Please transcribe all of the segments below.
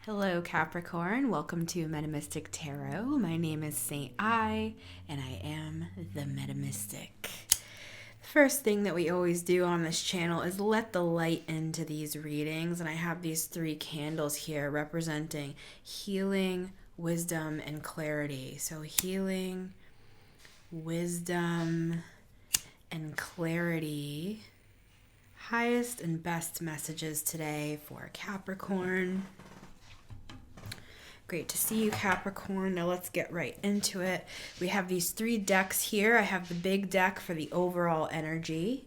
Hello, Capricorn. Welcome to Metamystic Tarot. My name is Saint I, and I am the Metamystic. The first thing that we always do on this channel is let the light into these readings, and I have these 3 candles here representing healing, wisdom, and clarity. So healing, wisdom, and clarity. Highest and best messages today for Capricorn. Great to see you, Capricorn. Now let's get right into it. We have these 3 decks here. I have the big deck for the overall energy.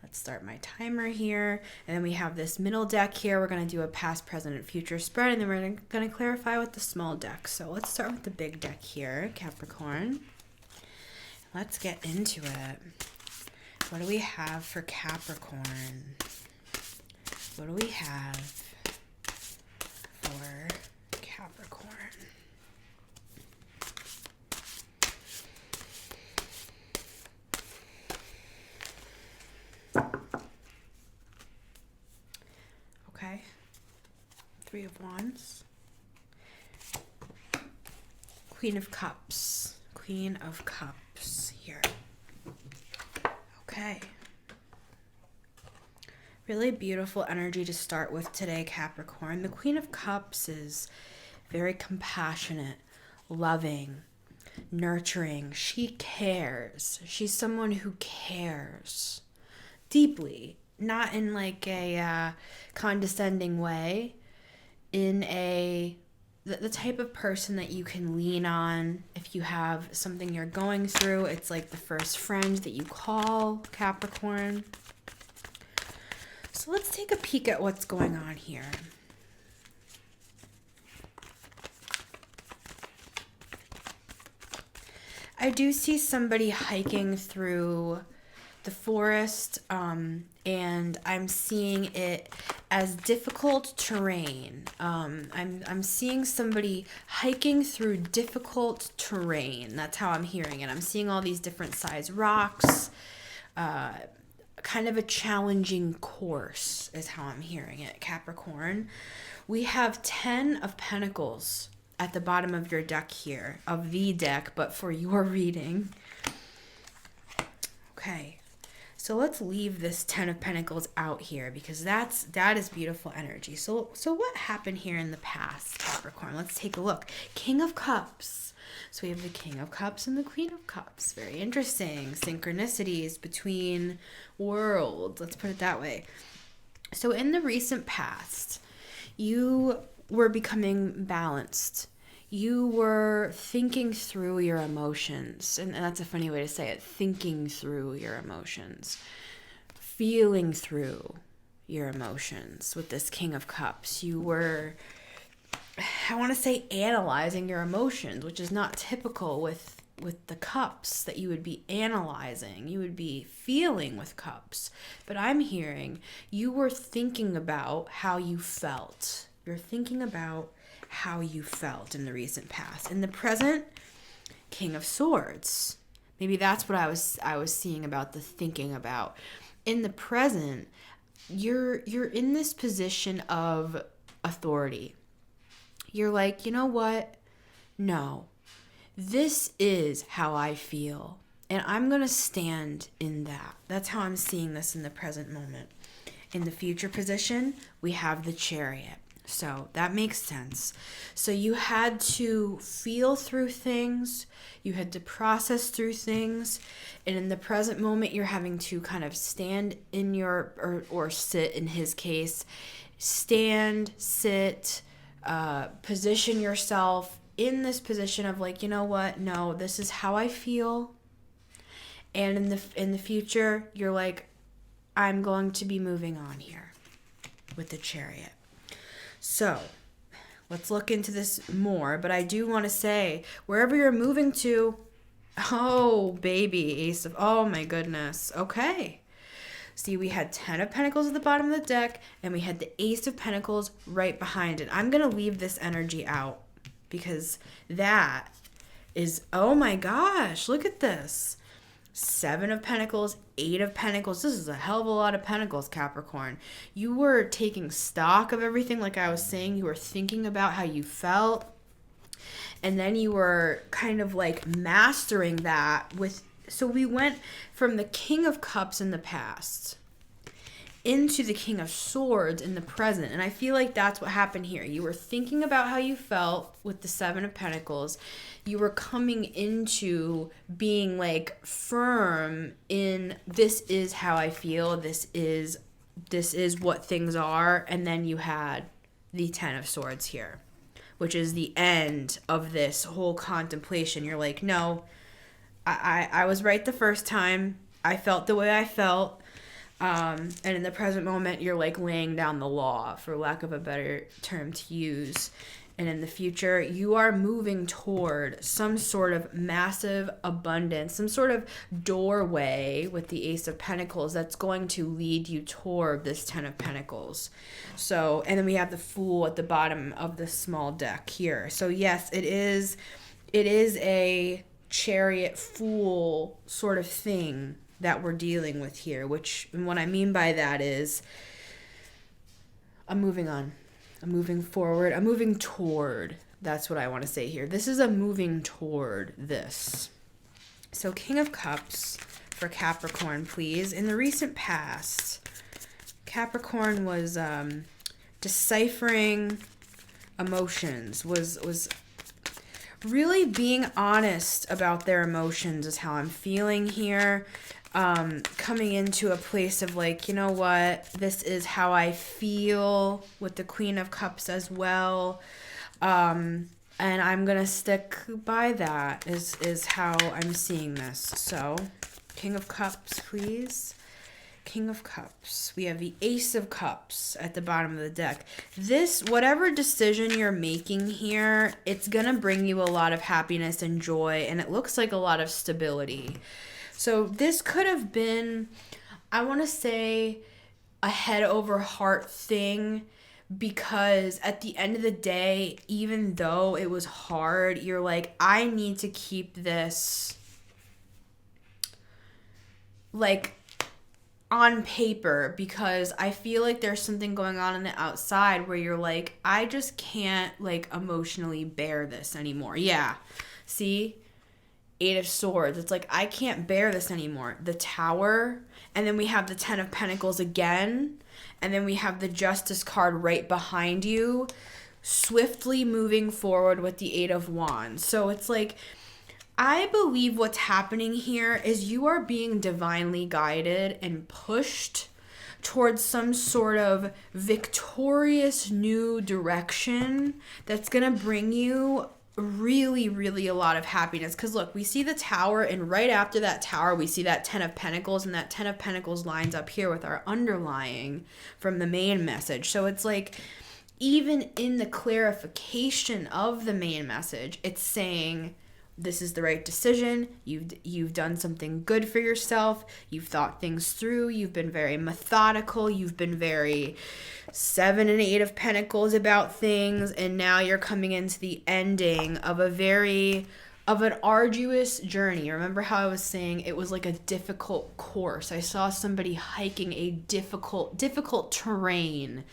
Let's start my timer here. And then we have this middle deck here. We're going to do a past, present, and future spread. And then we're going to clarify with the small deck. So let's start with the big deck here, Capricorn. Let's get into it. What do we have for Capricorn? What do we have for Capricorn? Okay. 3 of Wands. Queen of Cups. Queen of Cups here. Okay. Really beautiful energy to start with today, Capricorn. The Queen of Cups is very compassionate, loving, nurturing. She cares. She's someone who cares deeply, not in like a condescending way, in the type of person that you can lean on if you have something you're going through. It's like the first friend that you call, Capricorn. So let's take a peek at what's going on here. I do see somebody hiking through the forest, and I'm seeing it as difficult terrain. I'm seeing somebody hiking through difficult terrain. That's how I'm hearing it. I'm seeing all these different size rocks, kind of a challenging course is how I'm hearing it, Capricorn. We have 10 of Pentacles at the bottom of your deck here, of the deck, but for your reading. Okay. So let's leave this 10 of Pentacles out here because that is beautiful energy. So what happened here in the past, Capricorn? Let's take a look. King of Cups. So we have the King of Cups and the Queen of Cups. Very interesting. Synchronicities between worlds. Let's put it that way. So in the recent past, you were becoming balanced. You were thinking through your emotions, and that's a funny way to say it, thinking through your emotions, feeling through your emotions with this King of Cups. You were, I want to say, analyzing your emotions, which is not typical with the cups that you would be analyzing. You would be feeling with cups. But I'm hearing you were thinking about how you felt. You're thinking about how you felt in the recent past. In the present, King of Swords. Maybe that's what I was seeing about the thinking about. In the present, you're in this position of authority. You're like, you know what? No. This is how I feel, and I'm going to stand in that. That's how I'm seeing this in the present moment. In the future position, we have the Chariot. So that makes sense. So you had to feel through things, you had to process through things, and in the present moment, you're having to kind of stand in your, or sit in his case, stand, sit, position yourself in this position of like, you know what? No, this is how I feel. And in the future, you're like, I'm going to be moving on here with the Chariot. So let's look into this more, but I do want to say, wherever you're moving to, oh, baby, oh my goodness. Okay. See, we had 10 of Pentacles at the bottom of the deck, and we had the Ace of Pentacles right behind it. I'm going to leave this energy out because that is, oh my gosh, look at this. Seven of Pentacles, Eight of Pentacles. This is a hell of a lot of Pentacles, Capricorn. You were taking stock of everything, like I was saying. You were thinking about how you felt. And then you were kind of like mastering that with... So we went from the King of Cups in the past into the King of Swords in the present. And I feel like that's what happened here. You were thinking about how you felt with the Seven of Pentacles. You were coming into being like firm in, this is how I feel, this is what things are. And then you had the Ten of Swords here, which is the end of this whole contemplation. You're like, no, I was right the first time. I felt the way I felt. And in the present moment, you're like laying down the law, for lack of a better term to use. And in the future, you are moving toward some sort of massive abundance, some sort of doorway with the Ace of Pentacles that's going to lead you toward this Ten of Pentacles. So, and then we have the Fool at the bottom of the small deck here. So yes, it is a Chariot Fool sort of thing that we're dealing with here, which, and what I mean by that is I'm moving on. I'm moving forward. I'm moving toward. That's what I want to say here. This is a moving toward this. So King of Cups for Capricorn, please. In the recent past, Capricorn was deciphering emotions, was really being honest about their emotions is how I'm feeling here. Coming into a place of like, you know what, this is how I feel, with the Queen of Cups as well. And I'm going to stick by that is how I'm seeing this. So King of Cups, please. King of Cups. We have the Ace of Cups at the bottom of the deck. This, whatever decision you're making here, it's going to bring you a lot of happiness and joy, and it looks like a lot of stability. So this could have been, I want to say, a head over heart thing, because at the end of the day, even though it was hard, you're like, I need to keep this like on paper, because I feel like there's something going on the outside where you're like, I just can't like emotionally bear this anymore. Yeah. See? Eight of Swords. It's like, I can't bear this anymore. The Tower, and then we have the Ten of Pentacles again, and then we have the Justice card right behind you, swiftly moving forward with the Eight of Wands. So it's like, I believe what's happening here is you are being divinely guided and pushed towards some sort of victorious new direction that's going to bring you really, really a lot of happiness. Because look, we see the Tower, and right after that Tower, we see that Ten of Pentacles, and that Ten of Pentacles lines up here with our underlying from the main message. So it's like, even in the clarification of the main message, it's saying, this is the right decision. You've done something good for yourself. You've thought things through. You've been very methodical. You've been very Seven and Eight of Pentacles about things. And now you're coming into the ending of an arduous journey. Remember how I was saying it was like a difficult course. I saw somebody hiking a difficult terrain.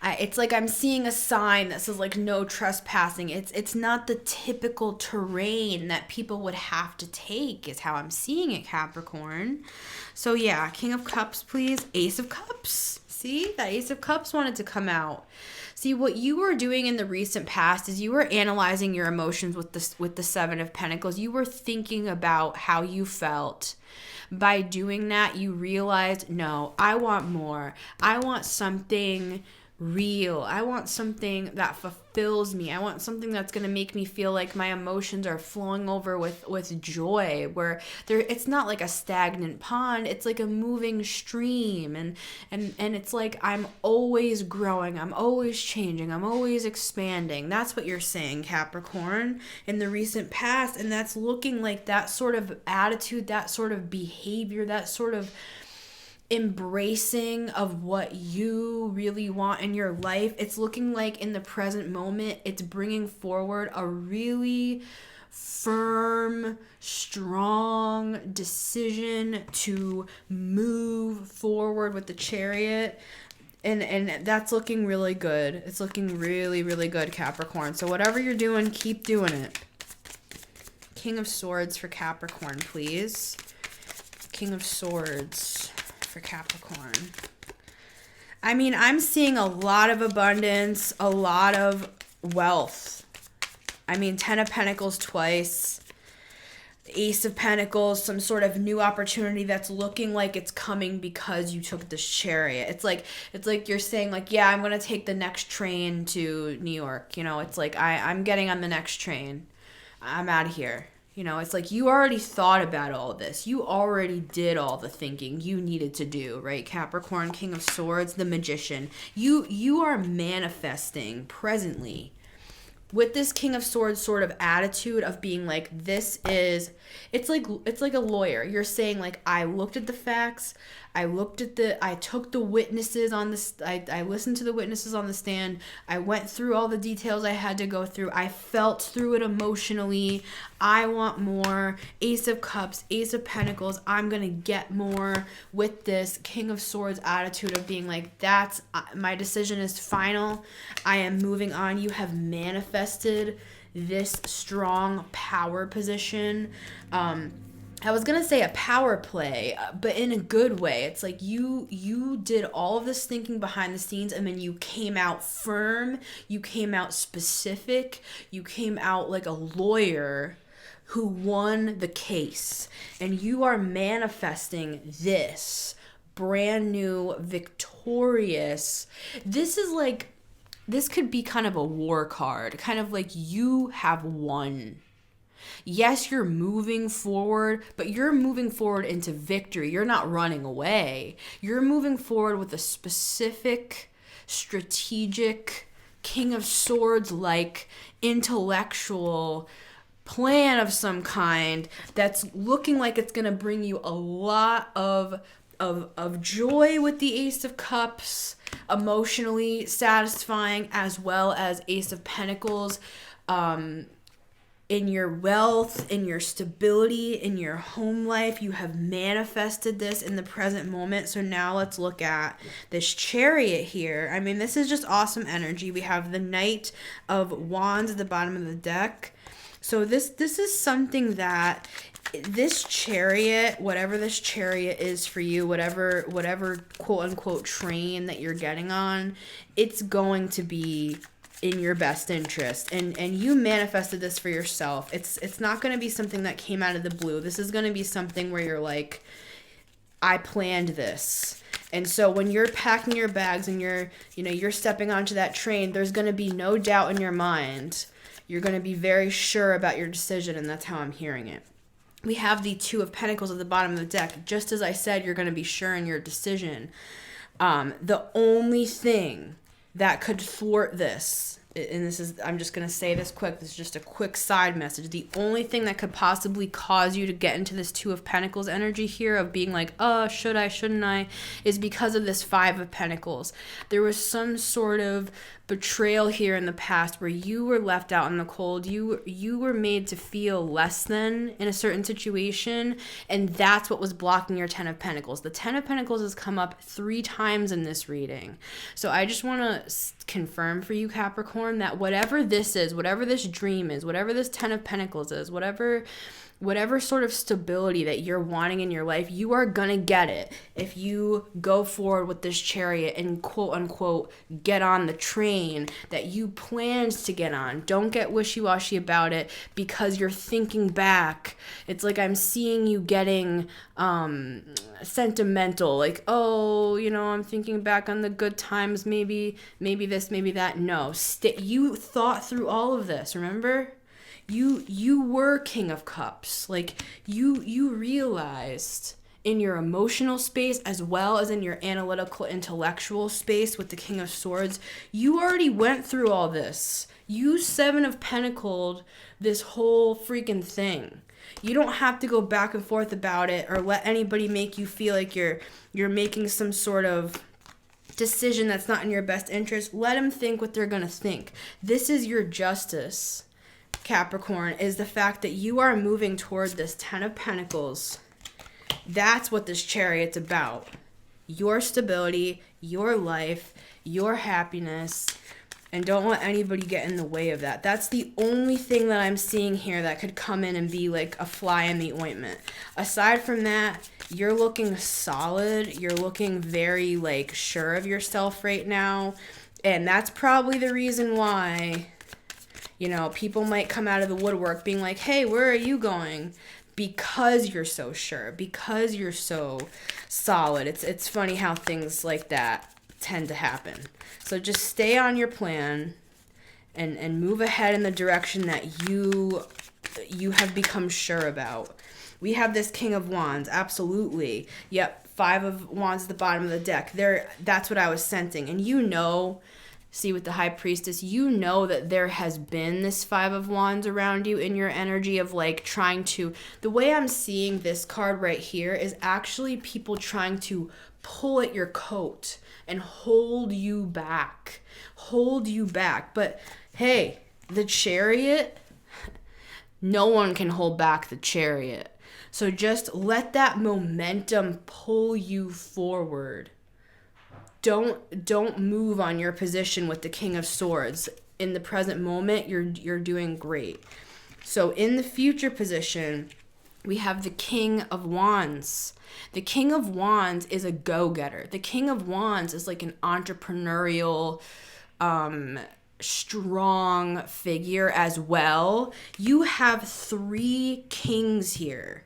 It's like I'm seeing a sign that says like no trespassing. It's not the typical terrain that people would have to take, is how I'm seeing it, Capricorn. So yeah, King of Cups, please. Ace of Cups. See, that Ace of Cups wanted to come out. See, what you were doing in the recent past is you were analyzing your emotions with the Seven of Pentacles. You were thinking about how you felt. By doing that, you realized, no, I want more. I want something real. I want something that fulfills me. I want something that's going to make me feel like my emotions are flowing over with joy, where it's not like a stagnant pond, it's like a moving stream, and it's like I'm always growing, I'm always changing, I'm always expanding. That's what you're saying, Capricorn, in the recent past, and that's looking like that sort of attitude, that sort of behavior, that sort of embracing of what you really want in your life. It's looking like in the present moment, it's bringing forward a really firm, strong decision to move forward with the Chariot. And that's looking really good. It's looking really, really good, Capricorn. So whatever you're doing, keep doing it. King of Swords for Capricorn, please. King of Swords for Capricorn. I mean, I'm seeing a lot of abundance, a lot of wealth. I mean, 10 of Pentacles twice. Ace of Pentacles, some sort of new opportunity that's looking like it's coming because you took this Chariot. It's like you're saying, like, yeah, I'm gonna take the next train to New York. You know, it's like I'm getting on the next train. I'm out of here. You know, it's like you already thought about all this. You already did all the thinking you needed to do, right? Capricorn, King of Swords, the Magician. You are manifesting presently with this King of Swords sort of attitude of being like, it's like a lawyer. You're saying, like, I looked at the facts, I took the witnesses on this, I listened to the witnesses on the stand, I went through all the details I had to go through, I felt through it emotionally, I want more. Ace of Cups, Ace of Pentacles, I'm gonna get more with this King of Swords attitude of being like, that's, my decision is final, I am moving on. You have manifested this strong power position. I was gonna say a power play, but in a good way. It's like you did all of this thinking behind the scenes, and then you came out firm, you came out specific, you came out like a lawyer who won the case, and you are manifesting this brand new, victorious. This could be kind of a war card, kind of like you have won. Yes, you're moving forward, but you're moving forward into victory. You're not running away. You're moving forward with a specific, strategic, King of Swords like intellectual plan of some kind that's looking like it's going to bring you a lot of joy with the Ace of Cups, emotionally satisfying, as well as Ace of Pentacles, in your wealth, in your stability, in your home life. You have manifested this in the present moment. So now let's look at this Chariot here. I mean, this is just awesome energy. We have the Knight of Wands at the bottom of the deck. So this is something that this Chariot, whatever this Chariot is for you, whatever quote unquote train that you're getting on, it's going to be in your best interest, and you manifested this for yourself. It's not going to be something that came out of the blue. This is going to be something where you're like, I planned this. And so when you're packing your bags and you're stepping onto that train, there's going to be no doubt in your mind. You're going to be very sure about your decision, and that's how I'm hearing it. We have the Two of Pentacles at the bottom of the deck. Just as I said, you're going to be sure in your decision. The only thing that could thwart this, and this is, I'm just going to say this quick, this is just a quick side message. The only thing that could possibly cause you to get into this Two of Pentacles energy here of being like, should I, shouldn't I, is because of this Five of Pentacles. There was some sort of betrayal here in the past where you were left out in the cold. You were made to feel less than in a certain situation, and that's what was blocking your Ten of Pentacles. The Ten of Pentacles has come up 3 times in this reading. So I just want to confirm for you, Capricorn, that whatever this is, whatever this dream is, whatever this Ten of Pentacles is, whatever sort of stability that you're wanting in your life, you are gonna get it if you go forward with this Chariot and quote unquote get on the train that you planned to get on. Don't get wishy-washy about it because you're thinking back. It's like I'm seeing you getting sentimental, like, I'm thinking back on the good times, maybe this, maybe that. No, you thought through all of this, remember? You were King of Cups. Like, you realized in your emotional space as well as in your analytical, intellectual space with the King of Swords, you already went through all this. You Seven of Pentacles this whole freaking thing. You don't have to go back and forth about it or let anybody make you feel like you're making some sort of decision that's not in your best interest. Let them think what they're going to think. This is your justice. Capricorn, is the fact that you are moving toward this Ten of Pentacles. That's what this Chariot's about. Your stability, your life, your happiness, and don't let anybody get in the way of that. That's the only thing that I'm seeing here that could come in and be like a fly in the ointment. Aside from that, you're looking solid. You're looking very like sure of yourself right now. And that's probably the reason why, you know, people might come out of the woodwork being like, hey, where are you going? Because you're so sure, because you're so solid. It's funny how things like that tend to happen. So just stay on your plan and move ahead in the direction that you have become sure about. We have this King of Wands, absolutely. Yep, Five of Wands at the bottom of the deck. That's what I was sensing. And you know, see with the High Priestess, you know that there has been this Five of Wands around you in your energy of like trying to, the way I'm seeing this card right here is actually people trying to pull at your coat and hold you back. But hey, the Chariot, no one can hold back the Chariot. So just let that momentum pull you forward. Don't move on your position with the King of Swords. In the present moment, you're doing great. So in the future position, we have the King of Wands. The King of Wands is a go-getter. The King of Wands is like an entrepreneurial, strong figure as well. You have three kings here.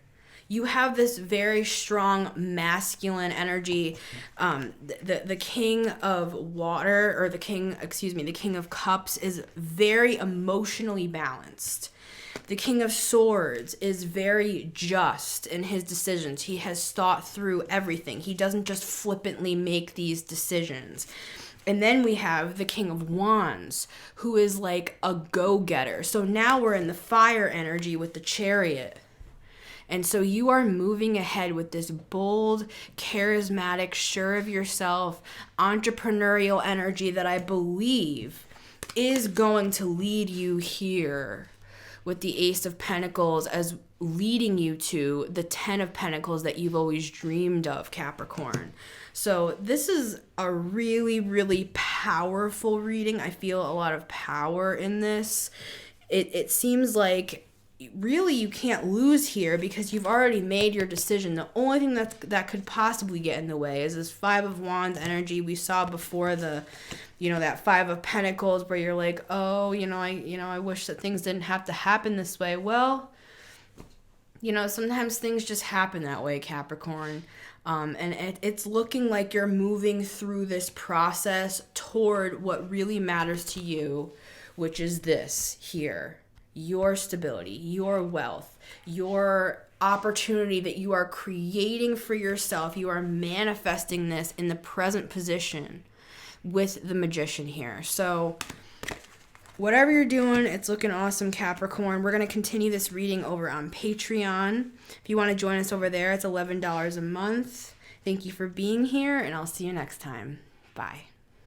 You have this very strong masculine energy. The King of Water, or the King of Cups is very emotionally balanced. The King of Swords is very just in his decisions. He has thought through everything. He doesn't just flippantly make these decisions. And then we have the King of Wands, who is like a go-getter. So now we're in the fire energy with the Chariot. And so you are moving ahead with this bold, charismatic, sure of yourself, entrepreneurial energy that I believe is going to lead you here with the Ace of Pentacles as leading you to the Ten of Pentacles that you've always dreamed of, Capricorn. So this is a really, really powerful reading. I feel a lot of power in this. It seems like really you can't lose here because you've already made your decision. The only thing that could possibly get in the way is this Five of Wands energy we saw before, the that Five of Pentacles, where you're like, oh, I wish that things didn't have to happen this way. Well, sometimes things just happen that way, Capricorn. And it's looking like you're moving through this process toward what really matters to you, which is this here. Your stability, your wealth, your opportunity that you are creating for yourself. You are manifesting this in the present position with the Magician here. So whatever you're doing, it's looking awesome, Capricorn. We're going to continue this reading over on Patreon. If you want to join us over there, it's $11 a month. Thank you for being here, and I'll see you next time. Bye.